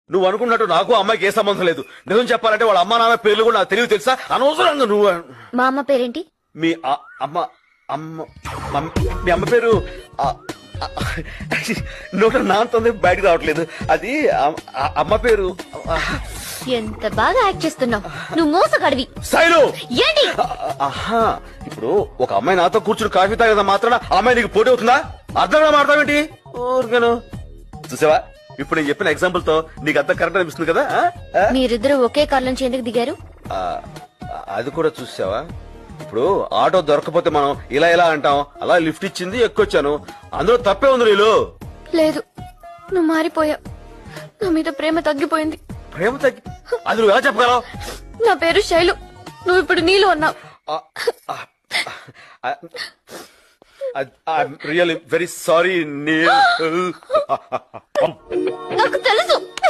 నువ్వు అనుకున్నట్టు నాకు అమ్మాయికి ఏ సంబంధం లేదు. నిజం చెప్పాలంటే వాళ్ళ అమ్మ నాన్న పేర్లు కూడా నాకు తెలియదు తెలుసా. అనవసరంగా నువ్వు మా అమ్మ పేరేంటి? మీ అమ్మ అమ్మ మీ అమ్మ పేరు నోట నాంతుంది బయటకు రావట్లేదు. అది అమ్మ పేరు. ఎంత బాగా యాక్ట్ చేస్తున్నావు నువ్వు, మోసగాడివి. శైలు ఏంటి? ఆహా, ఇప్పుడు ఒక అమ్మాయి నాతో కూర్చుని కాఫీ తాగేదా మాత్రాన ఆ అమ్మాయి నీకు పోటీ అవుతుందా? అర్థంగా మాట్లాడతావేంటి? ఊరికేను చూసావా, ఇప్పుడు నేను చెప్పిన ఎగ్జాంపుల్ తో నీకు అంత కరెక్ట్ అనిపిస్తుంది కదా. మీరిద్దరు ఒకే కార్ నుంచి ఎందుకు దిగారు? ఆ, అది కూడా చూసావా, ఇప్పుడు ఆటో దొరకపోతే మనం ఇలా ఇలా అంటాం, అలా లిఫ్ట్ ఇచ్చింది ఎక్కొచ్చాను, అందులో తప్పే ఉంది. నీళ్ళు లేదు, నువ్వు మారిపోయావు. నా మీద ప్రేమ తగ్గిపోయింది. ప్రేమ తగ్గి అది నువ్వు ఎలా చెప్పగలవు? నా పేరు శైలు, నువ్వు ఇప్పుడు నీళ్ళు అన్నావు. I'm really very sorry Neel. నాకు తెలుసు